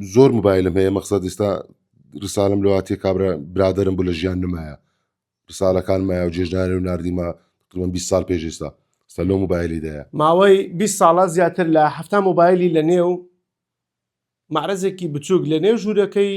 زۆر موبایلم هەیە مەقسەد ئێستا ڕسالم لەواتێ کابرا برادرم بوو لە ژیان نمایە ڕسالەکان مایە و جێژنانێ و نردیمە تقریبان 20 ساڵ پێش ئێستا لۆ موبایلی دەیە ماوەی 20 ساڵە زیاتر لە 7 موبایلی لە نێو معرەزێکی بچووک لە نێو ژوورەکەی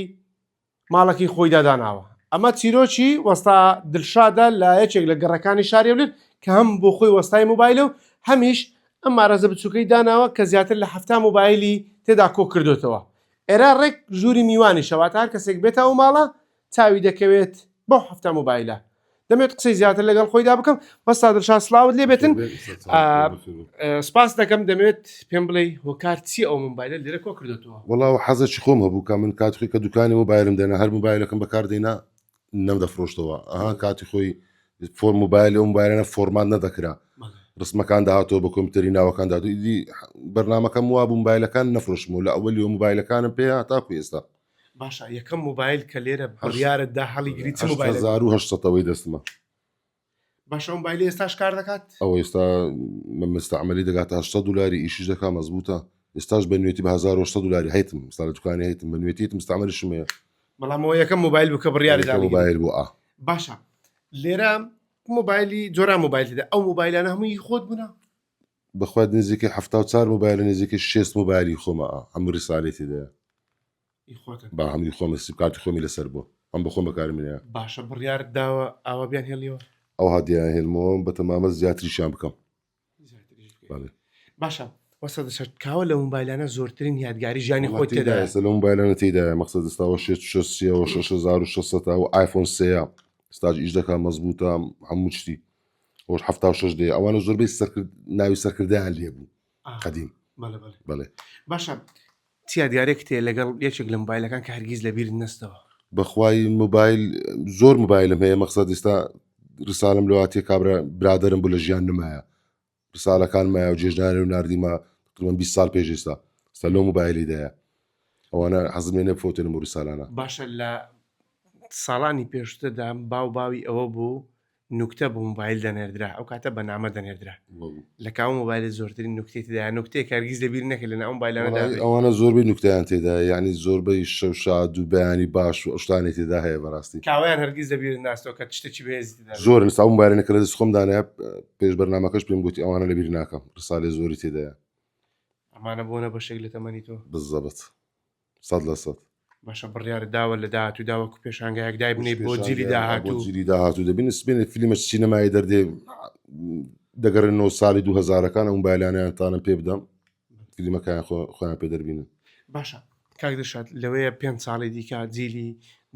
ماڵەکەی خۆیدا داناوە. ئەمە چیرۆکی وەستا دڵشادە لە یەکێک لە گەڕەکانی شاریێولێت کە هەم بۆ خۆی وەستای موبایلە و هەمیش ئەم مارەزە بچووکەی داناوە کە زیاتر لە 7 موبایلی تێدا کۆ کردوتەوە. ئێرە ڕێک ژووری میوانی شەوات هەر کەسێک بێتە ئەو ماڵە چاوی دەکەوێت بۆ 7 موبایلە. دەمێت قسەی زیاتر لەگەڵ خۆیدا بکەم بەستا دڵشاد سلااوت لێ بێتن سپاس دەکەم دەمەوێت پێم بڵێ هۆکار چی ئەو موبایلە لێرە کۆ کردوتەوە. وەڵاو حەزەکی خۆم هەبوو کە من کاتی کە دوکانی موبایلم دێنا هەر موبایلەکەم بەکاردێنا نەمدەفرۆشتەوە ئەها کاتی خۆی فۆر موبایل ئەو موبایلانە فۆرمان نەدەکرا ڕسمەکان داهاتەوە بە کۆمپیوتەری ناوەکان دادوئیدی بەرنامەکەم وا بوو موبایلەکان نەفرۆشم و لە ئەوەلی موبایلەکانم پێ تاکو ئێستا باشە یەکەم موبایل کە لێرە بڕیارتدا هەڵی گری چ موبایل 1970ەوەی دەستمە. باشە موبایلی ئێستاش کار دەکات ئەو ئێستا مستعملی دەگاتە 80 دلاری ئیشیش دەکا مەزبوطە ئێستاش بە نوێتی بە 1800 دلاری هەیتم ئێستا لە دوکانی هەیتم بە نوێتیتم مستعملیشم هەیە بەڵامەوە یەکەم موبایل بوو کە بڕیاری موبایل بوو باشە لێرە موبایلی جۆرا موبایلدا ئەو موبایلانە هەمووی خۆت بوونا بەخواد نزیکە 74 موبایل نزیکە 6 موبایلی خۆمە هەموو ڕسالێتی دەیە با هەمووی خۆمە سیبکارتی خۆمی لەسەر بۆ ئەم بە خۆم بەکارمێنەیە. باشە بڕیار داوە ئاوا بیان هێڵیەوە ئەو هادیان هێلمەوە بە تەمامە زیاتریشیان بکەم. باشە وەسە دەشت کاوە لە موبایلانە زۆرترین یادگاری ژیانی خۆت تێدا لە موبایلانە تێدا مەقسەد ئێستاوە 6600 و ئایفۆن 3 ستاج ئیش دەکات مەزبوطە هەموو شتی ئەوش 76 دێ ئەوانە زۆربەی ناوی سەرکردیان لێ بوو قەدیم. بەڵێ باشە چی یادگارێک تێ لەگەڵ یەکێک لە موبایلەکان کە هەرگیز لەبیر نەستەوە. بەخوای موبایل زۆر موبایلم هەیە مەقسەد ئێستا ڕسالم لەواتێ کابرا برادرم بوو لە ژیان نمایە ڕسالەکان مایە و جێژنانێ و نردیمە تقریبان 20 ساڵ پێش ئێستا لۆ موبایلی دەیە ئەوانە حەزمێنە فۆتێنم و ڕسالانە. باشە لە ساڵانی پێشتردا باو باوی ئەوە بوو نوکتە بۆ موبایل دەنێردرا ئەو کاتە بەنامە دەنێردرا لە کاو موبایل زۆرترین نوکتێتدا نوکتێک هەرگیز لەبیر نەکرد لە ناو موبایلانەدا ئەوانە زۆربەی نوکتیان تێدا یعنی زۆربەی شەوشاد و بەیانی باش و شتانی تێدا هەیە بەڕاستی کاویان هەرگیز لەبیر ناستەوە کە تشتێکی بێزیدا زۆر ئێستا موبایلەکە لە دەست خۆم دانایە پێش بەرنامەکەش پێم گوتی ئەوانە لەبیر ناکەم ڕسالێ زۆری تێدایە ئەمانە بۆنە بەشێک لە تەمەنی تۆ بالضبط 100%. باشە بڕیار داوە لە داهاتوو داوەکو پێشانگایەک دای بنێ بۆ جیلی داهاتوو دەبین سبێنێت فیلمە سینەمای دەردێ دەگەڕێنەوە ساڵی 2000ەکان ئەو موبایلانیان تانم پێ بدەم فیلمەکان خۆیان پێ دەربینن. باشە کاک دەشاد لەوەیە 5 ساڵی دیکە جیلی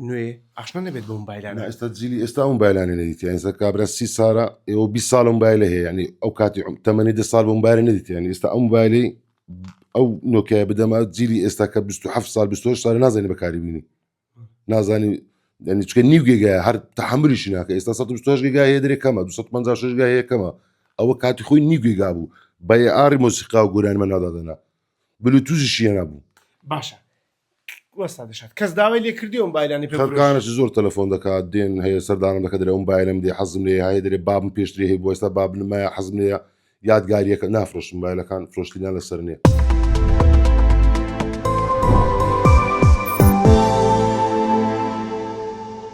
نوێ ئاشنا نەبێت بۆ موبایلانە ئێستا جیلی ئێستا موبایلانی نەدیتیان ئێستا کابرا 30 ساڵە ئێوە 20 ساڵ موبایلە هەیە ینی ئەو کاتی تەمەنی 10 ساڵ بۆ موبایل نەدیتیان ئێستا ئەو موبایلی ئەو نۆکیای بدەمە جیلی ئێستا کە 27 سال 28 سال نازانانی بەکاری بینی نازانی ینی چکە نیو گێگایە هەر تەحملیشی ناکە ئێستا 128 گێگای هەیە دەرێ کەمە 256 گای هەیە کەمە ئەوە کاتی خۆی نیو گێگا بوو بە ئاری مۆسیقا و گۆرانمە نادادەنا بلوتوزیشی نەبوو. باشە وەستا دەشات کەس داوای لێ کردیەوە موبایلانی پێ خەڵکانەش زۆر تەلەفۆن دەکات دێن هەیە سەردانم دەکە دەرێ موبایلم دێ حەزم لێ هەیە دەرێ بابم پێشتری هەیە بۆ ئێستا باب نمایە حەزم لێ یادگاریەکە نافرۆشم موبایلەکان فرۆشتیان لەسەر نییە.